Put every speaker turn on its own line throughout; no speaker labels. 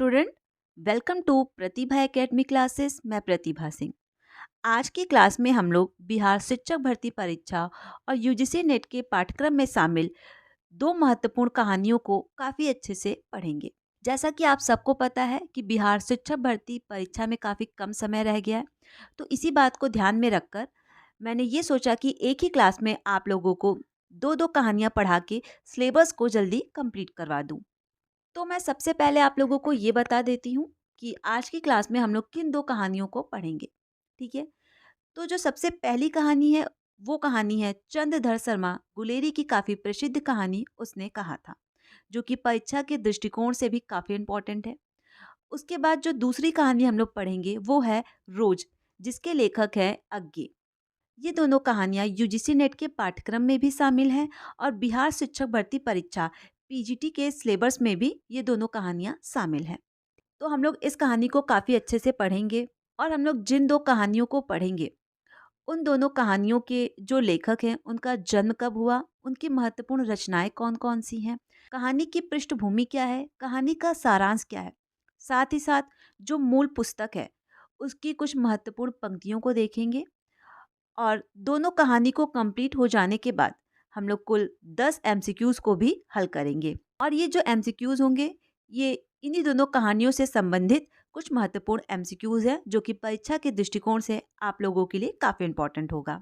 Student, welcome to Pratibha academy classes. मैं प्रतिभा सिंह। आज की क्लास में हम लोग बिहार शिक्षक भर्ती परीक्षा और यूजीसी नेट के पाठ्यक्रम में शामिल दो महत्वपूर्ण कहानियों को काफ़ी अच्छे से पढ़ेंगे। जैसा कि आप सबको पता है कि बिहार शिक्षक भर्ती परीक्षा में काफ़ी कम समय रह गया है, तो इसी बात को ध्यान में रखकर मैंने ये सोचा कि एक ही क्लास में आप लोगों को दो दो कहानियाँ पढ़ा के सिलेबस को जल्दी कंप्लीट करवा दूँ। तो मैं सबसे पहले आप लोगों को ये बता देती हूँ कि आज की क्लास में हम लोग किन दो कहानियों को पढ़ेंगे। ठीक है, तो जो सबसे पहली कहानी है वो कहानी है चंद्रधर शर्मा गुलेरी की काफ़ी प्रसिद्ध कहानी उसने कहा था, जो कि परीक्षा के दृष्टिकोण से भी काफ़ी इम्पोर्टेंट है। उसके बाद जो दूसरी कहानी हम लोग पढ़ेंगे वो है रोज, जिसके लेखक है अज्ञे। ये दोनों कहानियाँ यूजीसी नेट के पाठ्यक्रम में भी शामिल हैं और बिहार शिक्षक भर्ती परीक्षा पीजीटी के सिलेबस में भी ये दोनों कहानियाँ शामिल हैं। तो हम लोग इस कहानी को काफ़ी अच्छे से पढ़ेंगे और हम लोग जिन दो कहानियों को पढ़ेंगे उन दोनों कहानियों के जो लेखक हैं उनका जन्म कब हुआ, उनकी महत्वपूर्ण रचनाएं कौन कौन सी हैं, कहानी की पृष्ठभूमि क्या है, कहानी का सारांश क्या है, साथ ही साथ जो मूल पुस्तक है उसकी कुछ महत्वपूर्ण पंक्तियों को देखेंगे। और दोनों कहानी को कंप्लीट हो जाने के बाद हम लोग कुल 10 एमसीक्यूज को भी हल करेंगे। और ये जो एमसीक्यूज होंगे ये इन्हीं दोनों कहानियों से संबंधित कुछ महत्वपूर्ण एमसीक्यूज हैं, जो कि परीक्षा के दृष्टिकोण से आप लोगों के लिए काफ़ी इम्पोर्टेंट होगा।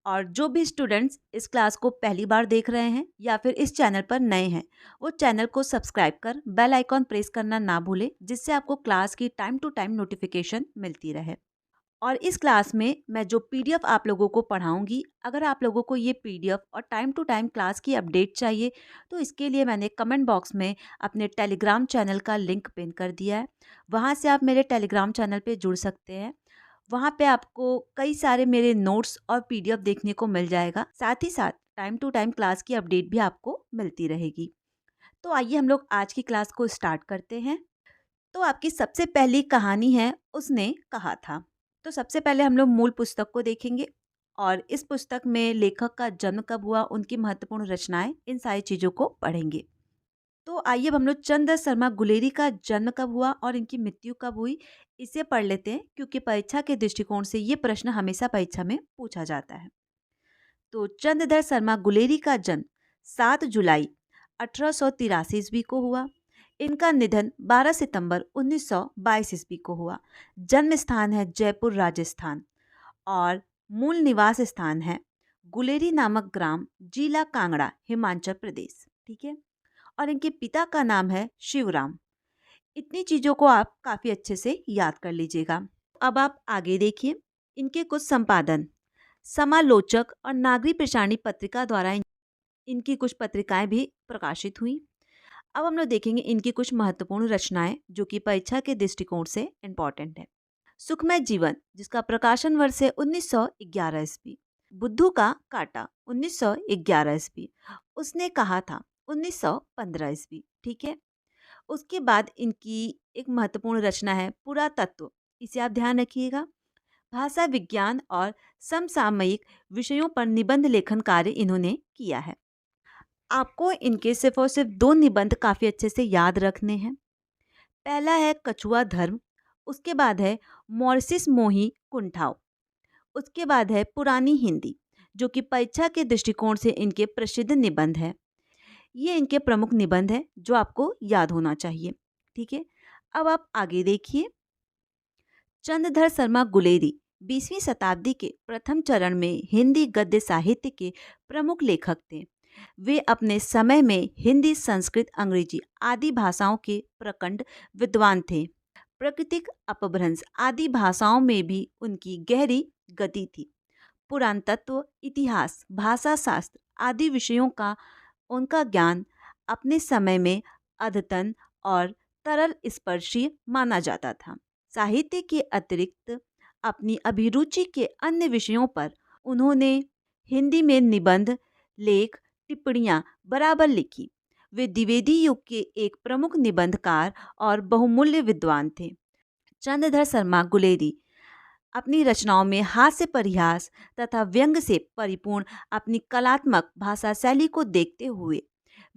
और जो भी स्टूडेंट्स इस क्लास को पहली बार देख रहे हैं या फिर इस चैनल पर नए हैं, वो चैनल को सब्सक्राइब कर बेल आइकॉन प्रेस करना ना भूलें, जिससे आपको क्लास की टाइम टू टाइम नोटिफिकेशन मिलती रहे। और इस क्लास में मैं जो पीडीएफ आप लोगों को पढ़ाऊंगी, अगर आप लोगों को ये पीडीएफ और टाइम टू टाइम क्लास की अपडेट चाहिए तो इसके लिए मैंने कमेंट बॉक्स में अपने टेलीग्राम चैनल का लिंक पिन कर दिया है। वहाँ से आप मेरे टेलीग्राम चैनल पे जुड़ सकते हैं। वहाँ पे आपको कई सारे मेरे नोट्स और पीडीएफ देखने को मिल जाएगा। साथ ही साथ टाइम टू टाइम क्लास की अपडेट भी आपको मिलती रहेगी। तो आइए हम लोग आज की क्लास को स्टार्ट करते हैं। तो आपकी सबसे पहली कहानी है उसने कहा था। तो सबसे पहले हम लोग मूल पुस्तक को देखेंगे और इस पुस्तक में लेखक का जन्म कब हुआ, उनकी महत्वपूर्ण रचनाएं, इन सारी चीज़ों को पढ़ेंगे। तो आइए अब हम लोग चंद्र शर्मा गुलेरी का जन्म कब हुआ और इनकी मृत्यु कब हुई इसे पढ़ लेते हैं, क्योंकि परीक्षा के दृष्टिकोण से ये प्रश्न हमेशा परीक्षा में पूछा जाता है। तो चंद्रधर शर्मा गुलेरी का जन्म 7 जुलाई 1883 ईस्वी को हुआ। इनका निधन 12 सितंबर 1922 ईस्वी को हुआ। जन्म स्थान है जयपुर राजस्थान और मूल निवास स्थान है गुलेरी नामक ग्राम, जिला कांगड़ा, हिमाचल प्रदेश। ठीक है, और इनके पिता का नाम है शिवराम। इतनी चीज़ों को आप काफ़ी अच्छे से याद कर लीजिएगा। अब आप आगे देखिए, इनके कुछ संपादन समालोचक और नागरिक प्रसारणी पत्रिका द्वारा इनकी कुछ पत्रिकाएं भी प्रकाशित हुई। अब हम लोग देखेंगे इनकी कुछ महत्वपूर्ण रचनाएं जो कि परीक्षा के दृष्टिकोण से इम्पोर्टेंट है। सुखमय जीवन, जिसका प्रकाशन वर्ष है 1911 ईस्वी। बुद्धू का कांटा 1911 ईस्वी। उसने कहा था 1915 ईस्वी। ठीक है, उसके बाद इनकी एक महत्वपूर्ण रचना है पुरातत्व, इसे आप ध्यान रखिएगा। भाषा विज्ञान और समसामयिक विषयों पर निबंध लेखन कार्य इन्होंने किया है। आपको इनके सिर्फ और सिर्फ दो निबंध काफ़ी अच्छे से याद रखने हैं। पहला है कछुआ धर्म, उसके बाद है मॉरिसिस मोही कुंठाओ, उसके बाद है पुरानी हिंदी, जो कि परीक्षा के दृष्टिकोण से इनके प्रसिद्ध निबंध है। ये इनके प्रमुख निबंध है जो आपको याद होना चाहिए। ठीक है, अब आप आगे देखिए। चंद्रधर शर्मा गुलेरी 20वीं शताब्दी के प्रथम चरण में हिंदी गद्य साहित्य के प्रमुख लेखक थे। वे अपने समय में हिंदी, संस्कृत, अंग्रेजी आदि भाषाओं के प्रकांड विद्वान थे। प्राकृतिक अपभ्रंश आदि भाषाओं में भी उनकी गहरी गति थी। पुरातत्व, इतिहास, भाषा शास्त्र आदि विषयों का उनका ज्ञान अपने समय में अद्यतन और तरल स्पर्शी माना जाता था। साहित्य के अतिरिक्त अपनी अभिरुचि के अन्य विषयों पर उन्होंने हिंदी में निबंध, लेख, टिप्पणियाँ बराबर लिखी। वे द्विवेदी युग के एक प्रमुख निबंधकार और बहुमूल्य विद्वान थे। चंद्रधर शर्मा गुलेरी अपनी रचनाओं में हास्य, परिहास तथा व्यंग से परिपूर्ण अपनी कलात्मक भाषा शैली को देखते हुए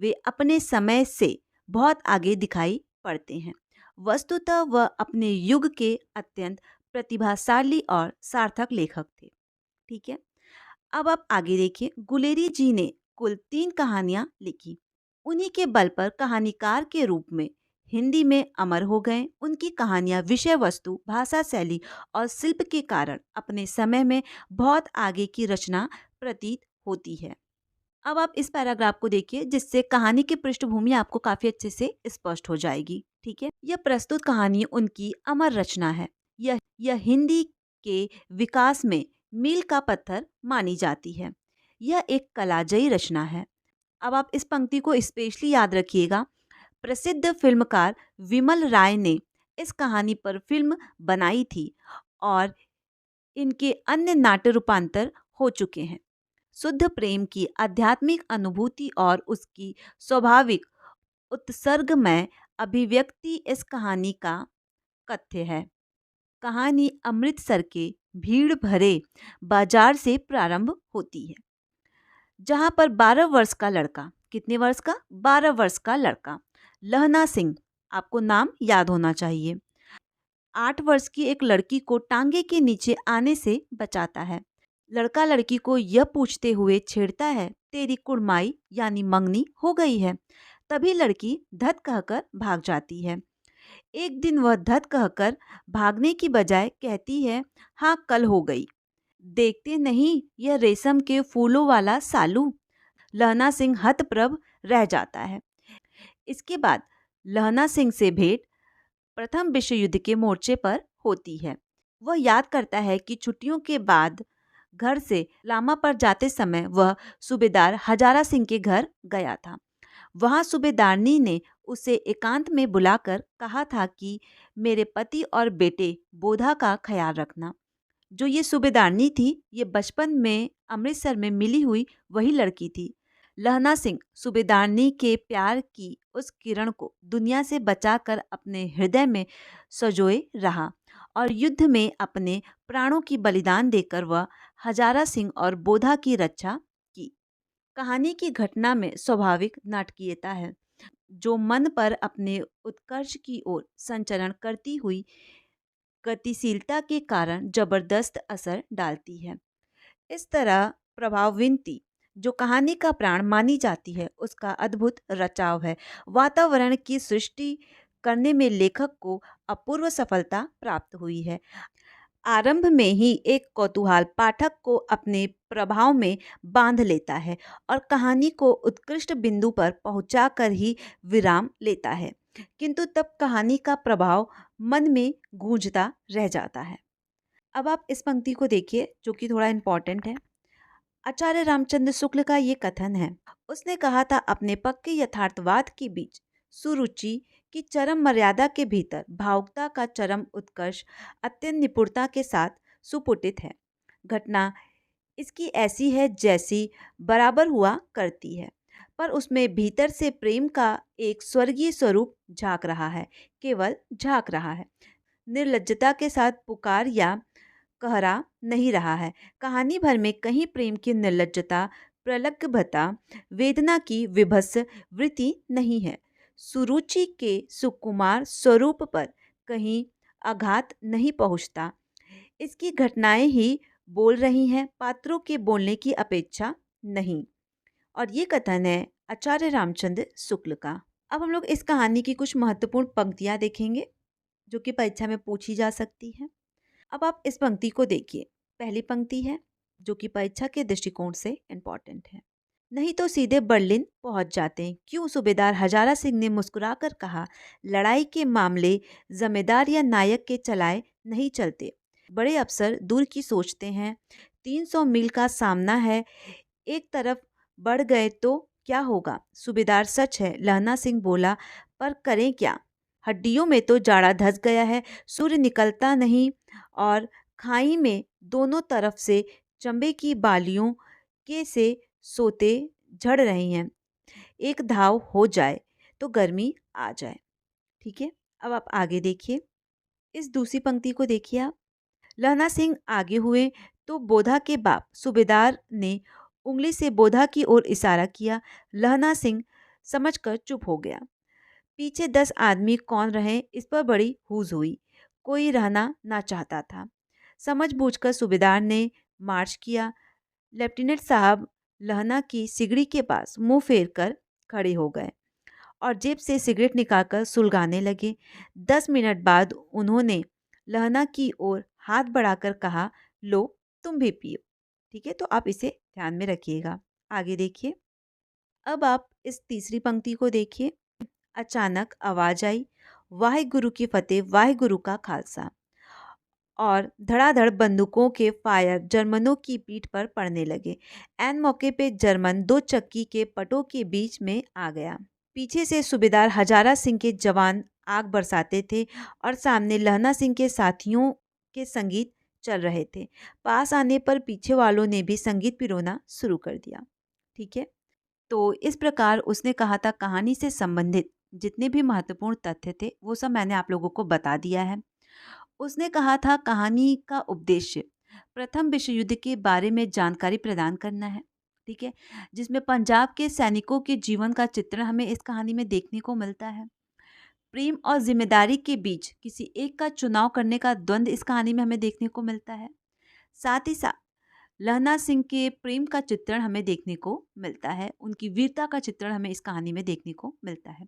वे अपने समय से बहुत आगे दिखाई पड़ते हैं। वस्तुतः वह अपने युग के अत्यंत प्रतिभाशाली और सार्थक लेखक थे। ठीक है, अब आप आगे देखिए। गुलेरी जी ने कुल 3 कहानियां लिखी। उन्हीं के बल पर कहानीकार के रूप में हिंदी में अमर हो गए। उनकी कहानियां विषय वस्तु, भाषा शैली और शिल्प के कारण अपने समय में बहुत आगे की रचना प्रतीत होती है। अब आप इस पैराग्राफ को देखिए, जिससे कहानी की पृष्ठभूमि आपको काफी अच्छे से स्पष्ट हो जाएगी। ठीक है, यह प्रस्तुत कहानी उनकी अमर रचना है। यह हिंदी के विकास में मील का पत्थर मानी जाती है। यह एक कलाजयी रचना है। अब आप इस पंक्ति को स्पेशली याद रखिएगा। प्रसिद्ध फिल्मकार विमल राय ने इस कहानी पर फिल्म बनाई थी और इनके अन्य नाट्य रूपांतर हो चुके हैं। शुद्ध प्रेम की आध्यात्मिक अनुभूति और उसकी स्वाभाविक उत्सर्गमय अभिव्यक्ति इस कहानी का कथ्य है। कहानी अमृतसर के भीड़ भरे बाजार से प्रारंभ होती है, जहां पर 12 वर्ष का लड़का, कितने वर्ष का? 12 वर्ष का लड़का लहना सिंह, आपको नाम याद होना चाहिए, 8 वर्ष की एक लड़की को टांगे के नीचे आने से बचाता है। लड़का लड़की को यह पूछते हुए छेड़ता है, तेरी कुड़माई यानी मंगनी हो गई है। तभी लड़की धत कहकर भाग जाती है। एक दिन वह धत कहकर भागने की बजाय कहती है, हाँ कल हो गई। देखते नहीं यह रेशम के फूलों वाला सालू। लहना सिंह हतप्रभ रह जाता है। इसके बाद लहना सिंह से भेंट प्रथम विश्व युद्ध के मोर्चे पर होती है। वह याद करता है कि छुट्टियों के बाद घर से लामा पर जाते समय वह सूबेदार हजारा सिंह के घर गया था। वहां सूबेदारनी ने उसे एकांत में बुलाकर कहा था कि मेरे पति और बेटे बोधा का ख्याल रखना। जो ये सूबेदारनी थी, ये बचपन में अमृतसर में मिली हुई वही लड़की थी। लहना सिंह सूबेदारनी के प्यार की उस किरण को दुनिया से बचाकर अपने हृदय में सजोए रहा और युद्ध में अपने प्राणों की बलिदान देकर वह हजारा सिंह और बोधा की रक्षा की। कहानी की घटना में स्वाभाविक नाटकीयता है, जो मन पर अपने उत्कर्ष की ओर संचरण करती हुई गतिशीलता के कारण जबरदस्त असर डालती है। इस तरह प्रभावविंती, जो कहानी का प्राण मानी जाती है, उसका अद्भुत रचाव है। वातावरण की सृष्टि करने में लेखक को अपूर्व सफलता प्राप्त हुई है। आरंभ में ही एक कौतूहल पाठक को अपने प्रभाव में बांध लेता है और कहानी को उत्कृष्ट बिंदु पर पहुंचाकर ही विराम लेता है, किंतु तब कहानी का प्रभाव मन में गूंजता रह जाता है। अब आप इस पंक्ति को देखिए, जो कि थोड़ा इम्पोर्टेंट है। आचार्य रामचंद्र शुक्ल का ये कथन है, उसने कहा था, अपने पक्के यथार्थवाद के बीच सुरुचि की चरम मर्यादा के भीतर भावुकता का चरम उत्कर्ष अत्यंत निपुणता के साथ सुपुटित है। घटना इसकी ऐसी है जैसी बराबर हुआ करती है, पर उसमें भीतर से प्रेम का एक स्वर्गीय स्वरूप झांक रहा है, केवल झांक रहा है, निर्लज्जता के साथ पुकार या कहरा नहीं रहा है। कहानी भर में कहीं प्रेम की निर्लज्जता, प्रलग्भता, वेदना की विभत्स वृत्ति नहीं है। सुरुचि के सुकुमार स्वरूप पर कहीं आघात नहीं पहुंचता। इसकी घटनाएं ही बोल रही हैं, पात्रों के बोलने की अपेक्षा नहीं। और ये कथन है आचार्य रामचंद्र शुक्ल का। अब हम लोग इस कहानी की कुछ महत्वपूर्ण पंक्तियां देखेंगे, जो कि परीक्षा में पूछी जा सकती है। अब आप इस पंक्ति को देखिए। पहली पंक्ति है, जो कि परीक्षा के दृष्टिकोण से इम्पॉर्टेंट है। नहीं तो सीधे बर्लिन पहुंच जाते। क्यों? सूबेदार हजारा सिंह ने मुस्कुराकर कहा, लड़ाई के मामले जमींदार या नायक के चलाए नहीं चलते। बड़े अफसर दूर की सोचते हैं। 300 मील का सामना है, एक तरफ बढ़ गए तो क्या होगा? सूबेदार, सच है, लहना सिंह बोला, पर करें क्या? हड्डियों में तो जाड़ा धस गया है, सूर्य निकलता नहीं और खाई में दोनों तरफ से चंबे की बालियों के से सोते झड़ रही हैं। एक धाव हो जाए तो गर्मी आ जाए। ठीक है, अब आप आगे देखिए। इस दूसरी पंक्ति को देखिए आप। लहना सिंह आगे हुए तो बोधा के बाप सूबेदार ने उंगली से बोधा की ओर इशारा किया। लहना सिंह समझकर चुप हो गया। पीछे 10 आदमी कौन रहे इस पर बड़ी हूज हुई। कोई रहना ना चाहता था। समझ बूझकर सूबेदार ने मार्च किया। लेफ्टिनेंट साहब लहना की सिगड़ी के पास मुंह फेर कर खड़े हो गए और जेब से सिगरेट निकालकर सुलगाने लगे। 10 मिनट बाद उन्होंने लहना की ओर हाथ बढ़ाकर कहा, लो तुम भी पियो। ठीक है, तो आप इसे ध्यान में रखिएगा। आगे देखिए। अब आप इस तीसरी पंक्ति को देखिए। अचानक आवाज आई, वाहिगुरु की फतेह, वाहिगुरु का खालसा। और धड़ाधड़ बंदूकों के फायर जर्मनों की पीठ पर पड़ने लगे। ऐन मौके पे जर्मन 2 चक्की के पटों के बीच में आ गया। पीछे से सूबेदार हजारा सिंह के जवान आग बरसाते थे और सामने लहना सिंह के साथियों के संगीत चल रहे थे। पास आने पर पीछे वालों ने भी संगीत पिरोना शुरू कर दिया। ठीक है, तो इस प्रकार उसने कहा था कहानी से संबंधित जितने भी महत्वपूर्ण तथ्य थे वो सब मैंने आप लोगों को बता दिया है। उसने कहा था कहानी का उद्देश्य प्रथम विश्व युद्ध के बारे में जानकारी प्रदान करना है। ठीक है, जिसमें पंजाब के सैनिकों के जीवन का चित्रण हमें इस कहानी में देखने को मिलता है। प्रेम और जिम्मेदारी के बीच किसी एक का चुनाव करने का द्वंद्व इस कहानी में हमें देखने को मिलता है। साथ ही साथ लहना सिंह के प्रेम का चित्रण हमें देखने को मिलता है। उनकी वीरता का चित्रण हमें इस कहानी में देखने को मिलता है।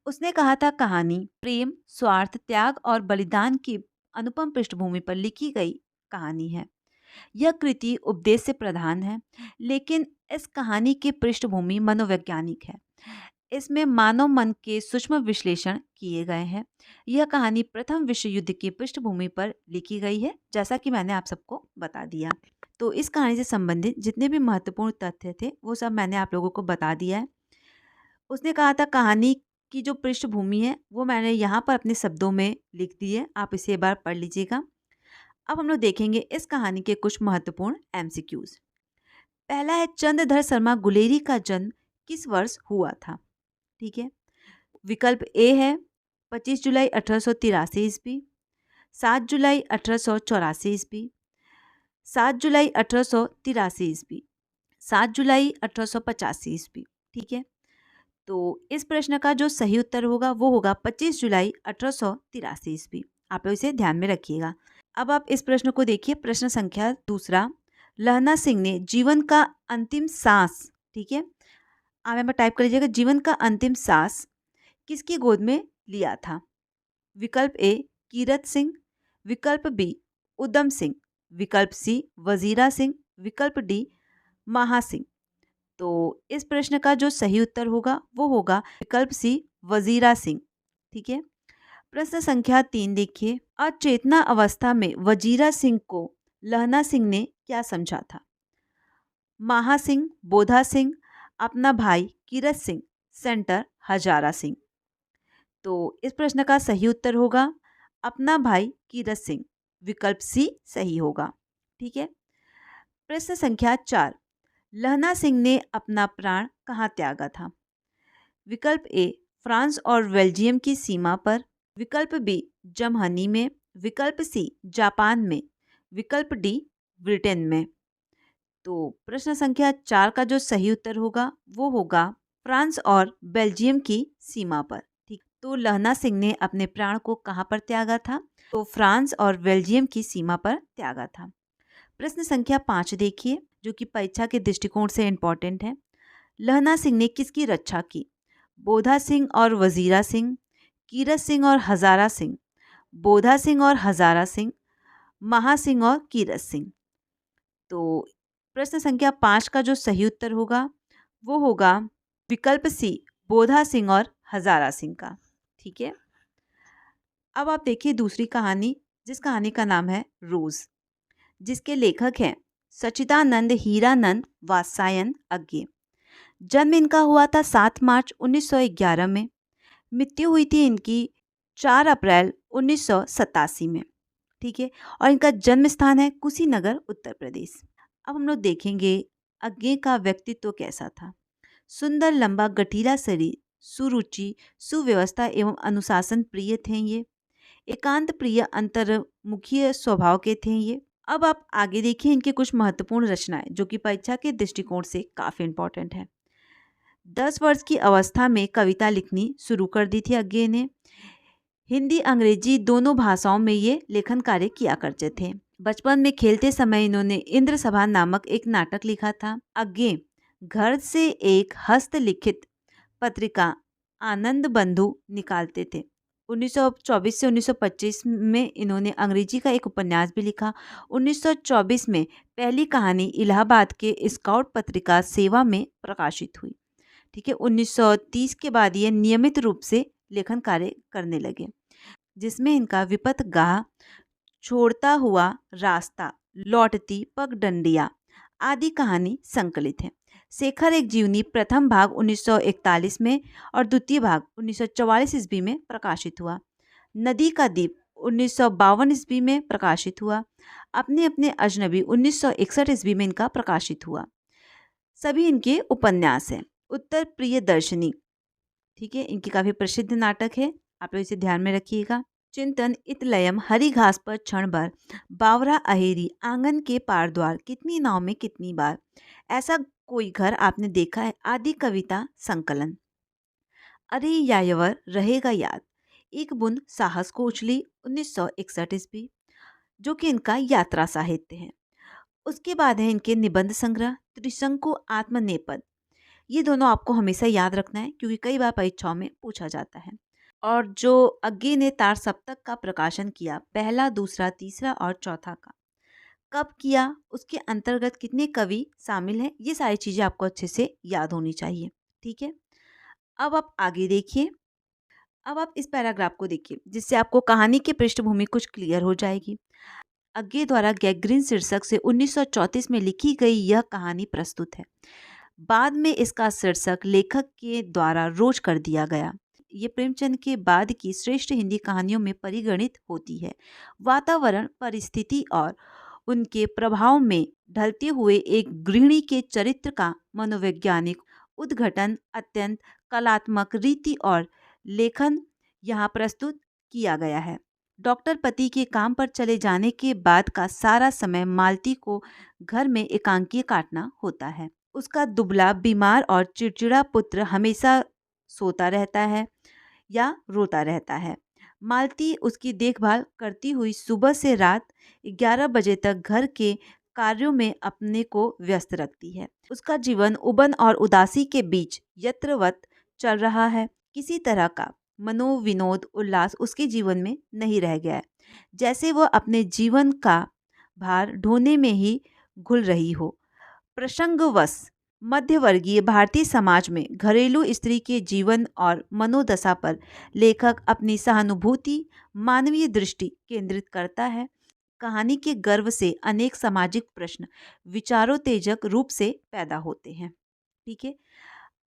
उसने कहा था कहानी प्रेम, स्वार्थ, त्याग और बलिदान की अनुपम पृष्ठभूमि पर लिखी गई कहानी है। यह कृति उपदेश से प्रधान है, लेकिन इस कहानी की पृष्ठभूमि मनोवैज्ञानिक है। इसमें मानव मन के सूक्ष्म विश्लेषण किए गए हैं। यह कहानी प्रथम विश्व युद्ध की पृष्ठभूमि पर लिखी गई है, जैसा कि मैंने आप सबको बता दिया। तो इस कहानी से संबंधित जितने भी महत्वपूर्ण तथ्य थे वो सब मैंने आप लोगों को बता दिया है। उसने कहा था कहानी की जो पृष्ठभूमि है वो मैंने यहाँ पर अपने शब्दों में लिख दी है, आप इसे एक बार पढ़ लीजिएगा। अब हम लोग देखेंगे इस कहानी के कुछ महत्वपूर्ण एमसीक्यूज। पहला है, चंद्रधर शर्मा गुलेरी का जन्म किस वर्ष हुआ था? ठीक है, विकल्प ए है 25 जुलाई 1883 ईस्वी, 7 जुलाई 1884 ईस्वी, 7 जुलाई 1883 ईस्वी, 7 जुलाई 1885 ईस्वी। ठीक है, तो इस प्रश्न का जो सही उत्तर होगा वो होगा 25 जुलाई 1883 ईस्वी। आप लोग इसे ध्यान में रखिएगा। अब आप इस प्रश्न को देखिए, प्रश्न संख्या दूसरा। लहना सिंह ने जीवन का अंतिम सांस, ठीक है, आप यहाँ पर टाइप कर लीजिएगा, जीवन का अंतिम सांस किसकी गोद में लिया था? विकल्प ए कीरत सिंह, विकल्प बी उधम सिंह, विकल्प सी वजीरा सिंह, विकल्प डी महा सिंह। तो इस प्रश्न का जो सही उत्तर होगा वो होगा विकल्प सी वजीरा सिंह। ठीक है, प्रश्न संख्या 3 देखिए। अचेतना अवस्था में वजीरा सिंह को लहना सिंह ने क्या समझा था? महा सिंह, बोधा सिंह, अपना भाई कीरत सिंह, सेंटर हजारा सिंह। तो इस प्रश्न का सही उत्तर होगा अपना भाई कीरत सिंह, विकल्प सी सही होगा। ठीक है, प्रश्न संख्या 4। लहना सिंह ने अपना प्राण कहाँ त्यागा था? विकल्प ए फ्रांस और बेल्जियम की सीमा पर, विकल्प बी जर्मनी में, विकल्प सी जापान में, विकल्प डी ब्रिटेन में। तो प्रश्न संख्या 4 का जो सही उत्तर होगा वो होगा फ्रांस और बेल्जियम की सीमा पर। ठीक, तो लहना सिंह ने अपने प्राण को कहाँ पर त्यागा था? तो फ्रांस और बेल्जियम की सीमा पर त्यागा था। प्रश्न संख्या 5 देखिए, जो कि परीक्षा के दृष्टिकोण से इम्पोर्टेंट है। लहना सिंह ने किसकी रक्षा की? बोधा सिंह और वजीरा सिंह, कीरत सिंह और हजारा सिंह, बोधा सिंह और हजारा सिंह, महा सिंह और कीरत सिंह। तो प्रश्न संख्या 5 का जो सही उत्तर होगा वो होगा विकल्प सी बोधा सिंह और हजारा सिंह का। ठीक है, अब आप देखिए दूसरी कहानी, जिस कहानी का नाम है रोज, जिसके लेखक हैं सच्चिदानंद हीरानंद वात्स्यायन अज्ञे। जन्म इनका हुआ था 7 मार्च 1911 में। मृत्यु हुई थी इनकी 4 अप्रैल 1987 में। ठीक है, और इनका जन्म स्थान है कुशीनगर, उत्तर प्रदेश। अब हम लोग देखेंगे अज्ञे का व्यक्तित्व कैसा था। सुंदर, लंबा, गठीला शरीर, सुरुचि, सुव्यवस्था एवं अनुशासन प्रिय थे ये। एकांत प्रिय, अंतर्मुखी स्वभाव के थे ये। अब आप आगे देखिए इनकी कुछ महत्वपूर्ण रचनाएं जो कि परीक्षा के दृष्टिकोण से काफ़ी इंपॉर्टेंट है। 10 वर्ष की अवस्था में कविता लिखनी शुरू कर दी थी अज्ञे ने। हिंदी अंग्रेजी दोनों भाषाओं में ये लेखन कार्य किया करते थे। बचपन में खेलते समय इन्होंने इंद्र सभा नामक एक नाटक लिखा था। अज्ञे घर से एक हस्तलिखित पत्रिका आनंद बंधु निकालते थे। 1924 से 1925 में इन्होंने अंग्रेजी का एक उपन्यास भी लिखा। 1924 में पहली कहानी इलाहाबाद के स्काउट पत्रिका सेवा में प्रकाशित हुई। ठीक है, 1930 के बाद ये नियमित रूप से लेखन कार्य करने लगे, जिसमें इनका विपथ गाह, छोड़ता हुआ रास्ता, लौटती पगडंडिया आदि कहानी संकलित है। शेखर एक जीवनी प्रथम भाग 1941 में और द्वितीय भाग 1944 ईस्वी में प्रकाशित हुआ। नदी का दीप 1952 ईस्वी में प्रकाशित हुआ। अपने अपने अजनबी 1961 ईस्वी में इनका प्रकाशित हुआ। सभी इनके उपन्यास हैं। उत्तर प्रियदर्शनी, ठीक है, इनकी काफ़ी प्रसिद्ध नाटक है, आप लोग इसे ध्यान में रखिएगा। चिंतन इतलयम, हरी घास पर क्षण भर, बावरा अहेरी, आंगन के पार द्वार, कितनी नाव में कितनी बार, ऐसा कोई घर आपने देखा है आदि कविता संकलन। अरे यायवर रहेगा याद, एक बूंद साहस को उछली 1961 ईस्वी, जो कि इनका यात्रा साहित्य है। उसके बाद है इनके निबंध संग्रह त्रिशंकु आत्मनेपद। ये दोनों आपको हमेशा याद रखना है क्योंकि कई बार परीक्षाओं में पूछा जाता है। और जो अज्ञे ने तार सप्तक का प्रकाशन किया, पहला, दूसरा, तीसरा और चौथा का, कब किया, उसके अंतर्गत कितने कवि शामिल हैं, ये सारी चीज़ें आपको अच्छे से याद होनी चाहिए। ठीक है, अब आप आगे देखिए। अब आप इस पैराग्राफ को देखिए, जिससे आपको कहानी की पृष्ठभूमि कुछ क्लियर हो जाएगी। अज्ञे द्वारा गैग्रीन शीर्षक से 1934 में लिखी गई यह कहानी प्रस्तुत है। बाद में इसका शीर्षक लेखक के द्वारा रोज कर दिया गया। ये प्रेमचंद के बाद की श्रेष्ठ हिंदी कहानियों में परिगणित होती है। वातावरण, परिस्थिति और उनके प्रभाव में ढलते हुए एक गृहिणी के चरित्र का मनोवैज्ञानिक उद्घटन अत्यंत कलात्मक रीति और लेखन यहाँ प्रस्तुत किया गया है। डॉक्टर पति के काम पर चले जाने के बाद का सारा समय मालती को घर में एकांकी काटना होता है। उसका दुबला, बीमार और चिड़चिड़ा पुत्र हमेशा सोता रहता है या रोता रहता है। मालती उसकी देखभाल करती हुई सुबह से रात 11 बजे तक घर के कार्यों में अपने को व्यस्त रखती है। उसका जीवन उबन और उदासी के बीच यत्रवत चल रहा है। किसी तरह का मनोविनोद उल्लास उसके जीवन में नहीं रह गया है, जैसे वह अपने जीवन का भार ढोने में ही घुल रही हो। प्रसंगवश मध्यवर्गीय भारतीय समाज में घरेलू स्त्री के जीवन और मनोदशा पर लेखक अपनी सहानुभूति, मानवीय दृष्टि केंद्रित करता है। कहानी के गर्भ से अनेक सामाजिक प्रश्न विचारोत्तेजक रूप से पैदा होते हैं। ठीक है,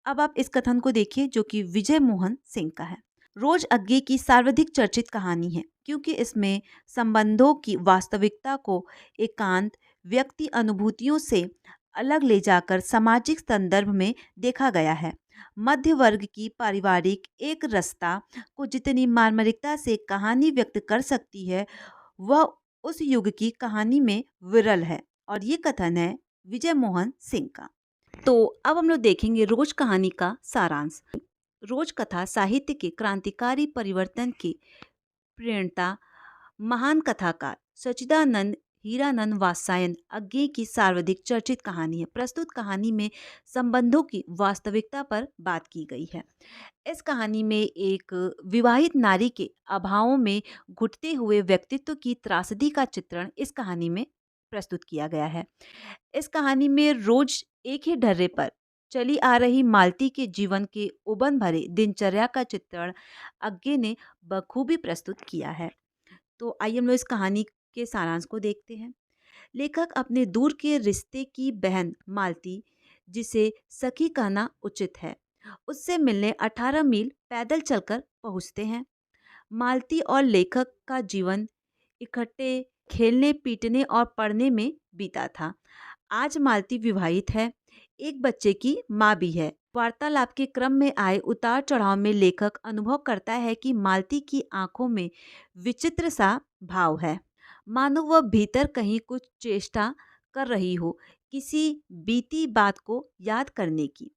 अब आप इस कथन को देखिए जो कि विजय मोहन सिंह का है। रोज अज्ञे की सर्वाधिक चर्चित कहानी है क्योंकि इसमें संबंधों की वास्तविकता को एकांत व्यक्ति अनुभूतियों से अलग ले जाकर सामाजिक संदर्भ में देखा गया है। मध्य वर्ग की पारिवारिक एक रस्ता को जितनी मार्मिकता से कहानी व्यक्त कर सकती है, वह उस युग की कहानी में विरल है। और ये कथन है विजय मोहन सिंह का। तो अब हम लोग देखेंगे रोज कहानी का सारांश। रोज कथा साहित्य के क्रांतिकारी परिवर्तन की प्रेरणा महान कथाकार सच्चिदानंद हीरानंद वात्स्यायन अज्ञे की सर्वाधिक चर्चित कहानी है। प्रस्तुत कहानी में संबंधों की वास्तविकता पर बात की गई है। इस कहानी में एक विवाहित नारी के अभावों में घुटते हुए व्यक्तित्व की त्रासदी का चित्रण इस कहानी में प्रस्तुत किया गया है। इस कहानी में रोज एक ही ढर्रे पर चली आ रही मालती के जीवन के उबन भरे दिनचर्या का चित्रण अज्ञे ने बखूबी प्रस्तुत किया है। तो आइए हम लोग इस कहानी के सारांश को देखते हैं। लेखक अपने दूर के रिश्ते की बहन मालती, जिसे सखी कहना उचित है, उससे मिलने 18 मील पैदल चलकर पहुंचते हैं। मालती और लेखक का जीवन इकट्ठे खेलने, पीटने और पढ़ने में बीता था। आज मालती विवाहित है, एक बच्चे की माँ भी है। वार्तालाप के क्रम में आए उतार चढ़ाव में लेखक अनुभव करता है कि मालती की आंखों में विचित्र सा भाव है, मानो वह भीतर कहीं कुछ चेष्टा कर रही हो किसी बीती बात को याद करने की।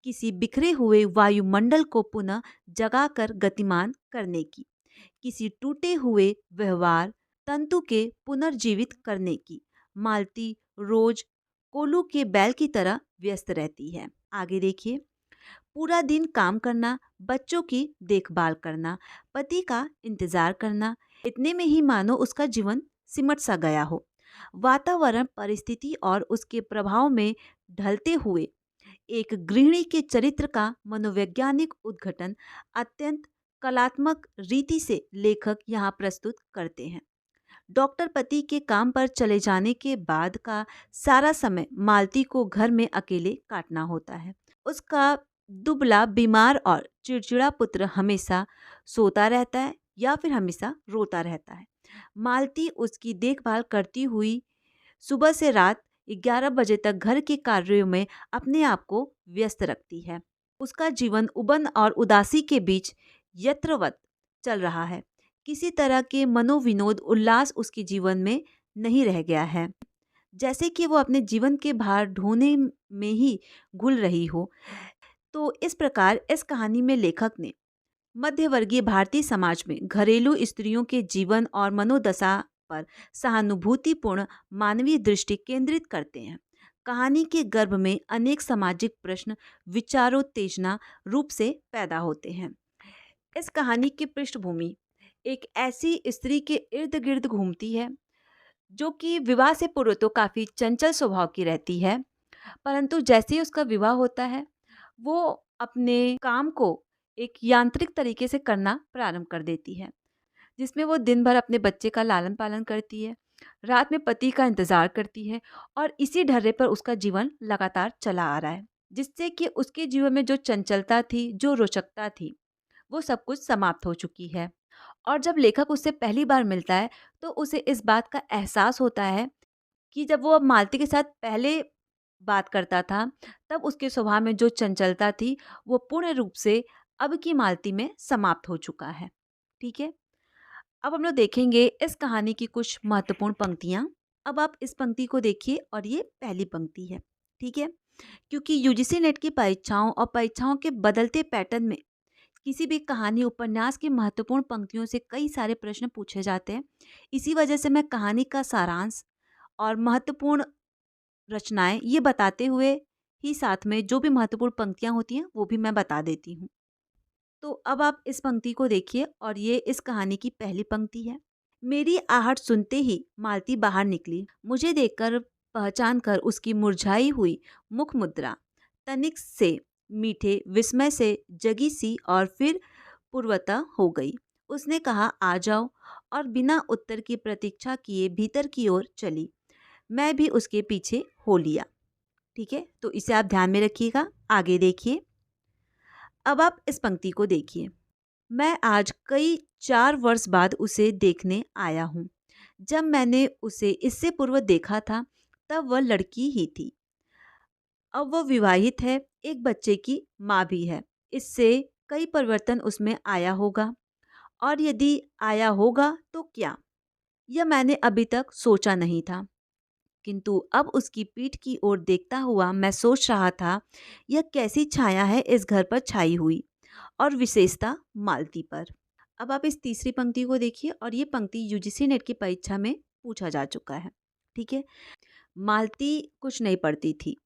किसी बिखरे हुए वायुमंडल को पुनः जगाकर गतिमान करने की, किसी टूटे हुए व्यवहार तंतु के पुनर्जीवित करने की। मालती रोज कोलू के बैल की तरह व्यस्त रहती है। आगे देखिए, पूरा दिन काम करना, बच्चों की देखभाल करना, पति का इंतजार करना, इतने में ही मानो उसका जीवन सिमट सा गया हो। वातावरण, परिस्थिति और उसके प्रभाव में ढलते हुए एक गृहिणी के चरित्र का मनोवैज्ञानिक उद्घाटन अत्यंत कलात्मक रीति से लेखक यहाँ प्रस्तुत करते हैं। डॉक्टर पति के काम पर चले जाने के बाद का सारा समय मालती को घर में अकेले काटना होता है। उसका दुबला, बीमार और चिड़चिड़ा पुत्र हमेशा सोता रहता है या फिर हमेशा रोता रहता है। मालती उसकी देखभाल करती हुई सुबह से रात 11 बजे तक घर के कार्यों में अपने आप को व्यस्त रखती है। उसका जीवन उबन और उदासी के बीच यत्रवत चल रहा है। किसी तरह के मनोविनोद, उल्लास उसके जीवन में नहीं रह गया है, जैसे कि वो अपने जीवन के भार ढोने में ही घुल रही हो। तो इस प्रकार इस कहानी में लेखक ने मध्यवर्गीय भारतीय समाज में घरेलू स्त्रियों के जीवन और मनोदशा पर सहानुभूतिपूर्ण मानवीय दृष्टि केंद्रित करते हैं। कहानी के गर्भ में अनेक सामाजिक प्रश्न विचारोत्तेजना रूप से पैदा होते हैं। इस कहानी की पृष्ठभूमि एक ऐसी स्त्री के इर्द गिर्द घूमती है जो कि विवाह से पूर्व तो काफ़ी चंचल स्वभाव की रहती है, परंतु जैसे ही उसका विवाह होता है वो अपने काम को एक यांत्रिक तरीके से करना प्रारंभ कर देती है, जिसमें वो दिन भर अपने बच्चे का लालन पालन करती है, रात में पति का इंतज़ार करती है और इसी ढर्रे पर उसका जीवन लगातार चला आ रहा है, जिससे कि उसके जीवन में जो चंचलता थी, जो रोचकता थी, वो सब कुछ समाप्त हो चुकी है। और जब लेखक उससे पहली बार मिलता है तो उसे इस बात का एहसास होता है कि जब वो अब मालती के साथ पहले बात करता था, तब उसके स्वभाव में जो चंचलता थी वो पूर्ण रूप से अब की मालती में समाप्त हो चुका है। ठीक है, अब हम लोग देखेंगे इस कहानी की कुछ महत्वपूर्ण पंक्तियाँ। अब आप इस पंक्ति को देखिए और ये पहली पंक्ति है। ठीक है, क्योंकि यूजीसी नेट की परीक्षाओं और परीक्षाओं के बदलते पैटर्न में किसी भी कहानी उपन्यास की महत्वपूर्ण पंक्तियों से कई सारे प्रश्न पूछे जाते हैं। इसी वजह से मैं कहानी का सारांश और महत्वपूर्ण रचनाएं ये बताते हुए ही साथ में जो भी महत्वपूर्ण पंक्तियां होती हैं वो भी मैं बता देती हूँ। तो अब आप इस पंक्ति को देखिए और ये इस कहानी की पहली पंक्ति है। मेरी आहट सुनते ही मालती बाहर निकली। मुझे देखकर, पहचान कर उसकी मुरझाई हुई मुख मुद्रा तनिक से मीठे विस्मय से जगी सी और फिर पूर्वतः हो गई। उसने कहा, आ जाओ, और बिना उत्तर की प्रतीक्षा किए भीतर की ओर चली। मैं भी उसके पीछे हो लिया। ठीक है, तो इसे आप ध्यान में रखिएगा। आगे देखिए, अब आप इस पंक्ति को देखिए। मैं आज कई 4 वर्ष बाद उसे देखने आया हूँ। जब मैंने उसे इससे पूर्व देखा था तब वह लड़की ही थी। अब वह विवाहित है, एक बच्चे की माँ भी है। इससे कई परिवर्तन उसमें आया होगा, और यदि आया होगा तो क्या, यह मैंने अभी तक सोचा नहीं था। किंतु अब उसकी पीठ की ओर देखता हुआ मैं सोच रहा था, यह कैसी छाया है इस घर पर छाई हुई, और विशेषता मालती पर। अब आप इस तीसरी पंक्ति को देखिए और ये पंक्ति यूजीसी नेट की परीक्षा में पूछा जा चुका है। ठीक है, मालती कुछ नहीं पढ़ती थी।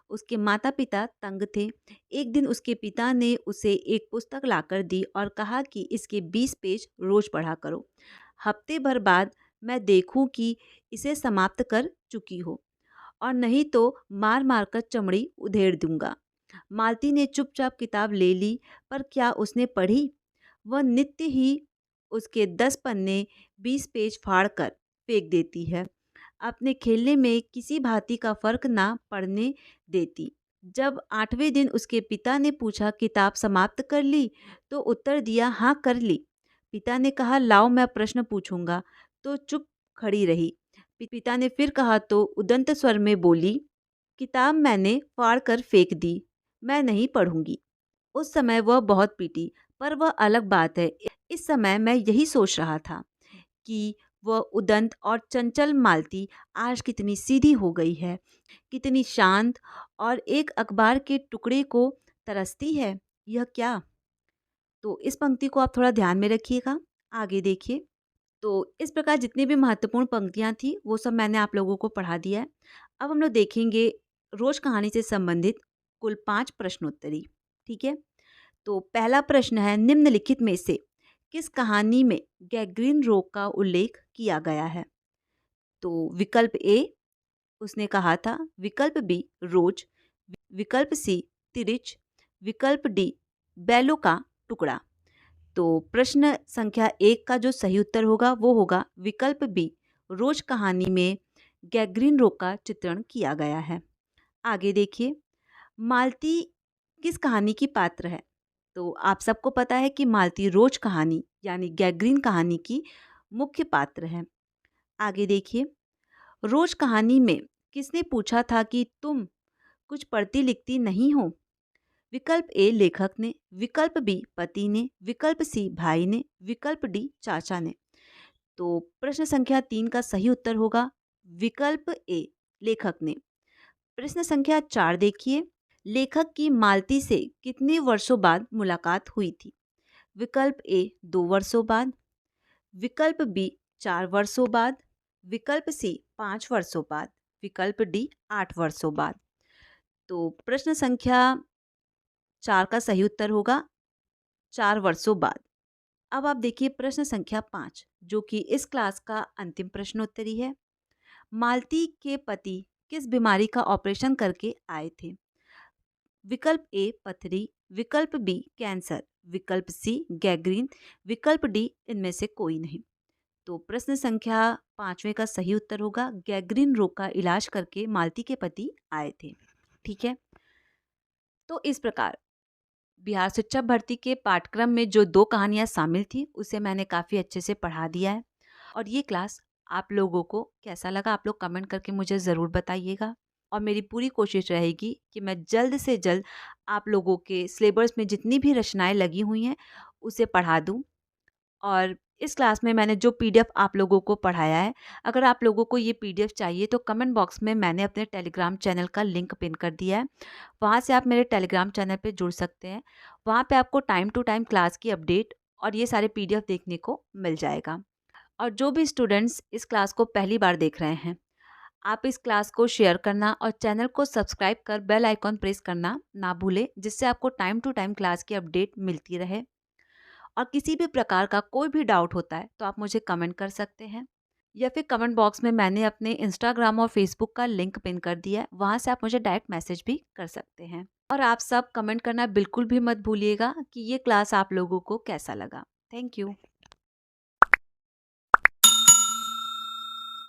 उसके माता पिता तंग थे। एक दिन उसके पिता ने उसे एक पुस्तक लाकर दी और कहा कि इसके 20 पेज रोज पढ़ा करो। हफ्ते भर बाद मैं देखूं कि इसे समाप्त कर चुकी हो, और नहीं तो मार मार कर चमड़ी उधेड़ दूंगा। मालती ने चुपचाप किताब ले ली, पर क्या उसने पढ़ी? वह नित्य ही उसके 10 पन्ने 20 पेज फाड़ कर फेंक देती है। अपने खेलने में किसी भांति का फर्क ना पड़ने देती। जब 8वें दिन उसके पिता ने पूछा, किताब समाप्त कर ली? तो उत्तर दिया, हाँ कर ली। पिता ने कहा, लाओ मैं प्रश्न पूछूंगा, तो चुप खड़ी रही। पिता ने फिर कहा तो उदंत स्वर में बोली, किताब मैंने फाड़ कर फेंक दी, मैं नहीं पढ़ूंगी। उस समय वह बहुत पीटी, पर वह अलग बात है। इस समय मैं यही सोच रहा था कि वह उदंत और चंचल मालती आज कितनी सीधी हो गई है, कितनी शांत, और एक अखबार के टुकड़े को तरसती है, यह क्या? तो इस पंक्ति को आप थोड़ा ध्यान में रखिएगा। आगे देखिए। तो इस प्रकार जितनी भी महत्वपूर्ण पंक्तियाँ थी वो सब मैंने आप लोगों को पढ़ा दिया है। अब हम लोग देखेंगे रोज कहानी से संबंधित कुल 5 प्रश्नोत्तरी। ठीक है? तो पहला प्रश्न है, निम्नलिखित में से किस कहानी में गैग्रीन रोग का उल्लेख किया गया है? तो विकल्प ए उसने कहा था, विकल्प बी रोज, विकल्प सी तिरिच, विकल्प डी बैलों का टुकड़ा। तो प्रश्न संख्या 1 का जो सही उत्तर होगा वो होगा विकल्प बी, रोज कहानी में गैग्रीन रोग का चित्रण किया गया है। आगे देखिए, मालती किस कहानी की पात्र है? तो आप सबको पता है कि मालती रोज कहानी यानी गैग्रीन कहानी की मुख्य पात्र है। आगे देखिए, रोज कहानी में किसने पूछा था कि तुम कुछ पढ़ती लिखती नहीं हो? विकल्प ए लेखक ने, विकल्प बी पति ने, विकल्प सी भाई ने, विकल्प डी चाचा ने। तो प्रश्न संख्या 3 का सही उत्तर होगा विकल्प ए लेखक ने। प्रश्न संख्या 4 देखिए, लेखक की मालती से कितने वर्षों बाद मुलाकात हुई थी? विकल्प ए 2 वर्षों बाद, विकल्प बी 4 वर्षों बाद, विकल्प सी 5 वर्षों बाद, विकल्प डी 8 वर्षों बाद। तो प्रश्न संख्या 4 का सही उत्तर होगा 4 वर्षों बाद। अब आप देखिए प्रश्न संख्या 5 जो कि इस क्लास का अंतिम प्रश्नोत्तरी है। मालती के पति किस बीमारी का ऑपरेशन करके आए थे? विकल्प ए पथरी, विकल्प बी कैंसर, विकल्प सी गैग्रीन, विकल्प डी इनमें से कोई नहीं। तो प्रश्न संख्या 5वें का सही उत्तर होगा गैग्रीन रोग का इलाज करके मालती के पति आए थे। ठीक है? तो इस प्रकार बिहार शिक्षक भर्ती के पाठ्यक्रम में जो 2 कहानियाँ शामिल थी उसे मैंने काफ़ी अच्छे से पढ़ा दिया है। और ये क्लास आप लोगों को कैसा लगा आप लोग कमेंट करके मुझे ज़रूर बताइएगा। और मेरी पूरी कोशिश रहेगी कि मैं जल्द से जल्द आप लोगों के सिलेबस में जितनी भी रचनाएं लगी हुई हैं उसे पढ़ा दूं। और इस क्लास में मैंने जो पीडीएफ आप लोगों को पढ़ाया है, अगर आप लोगों को ये पीडीएफ चाहिए तो कमेंट बॉक्स में मैंने अपने टेलीग्राम चैनल का लिंक पिन कर दिया है। वहाँ से आप मेरे टेलीग्राम चैनल पे जुड़ सकते हैं। वहाँ पे आपको टाइम टू टाइम क्लास की अपडेट और ये सारे पीडीएफ देखने को मिल जाएगा। और जो भी स्टूडेंट्स इस क्लास को पहली बार देख रहे हैं, आप इस क्लास को शेयर करना और चैनल को सब्सक्राइब कर बेल आइकॉन प्रेस करना ना भूलें, जिससे आपको टाइम टू टाइम क्लास की अपडेट मिलती रहे। और किसी भी प्रकार का कोई भी डाउट होता है तो आप मुझे कमेंट कर सकते हैं, या फिर कमेंट बॉक्स में मैंने अपने इंस्टाग्राम और फेसबुक का लिंक पिन कर दिया है, वहाँ से आप मुझे डायरेक्ट मैसेज भी कर सकते हैं। और आप सब कमेंट करना बिल्कुल भी मत भूलिएगा कि ये क्लास आप लोगों को कैसा लगा। Thank you.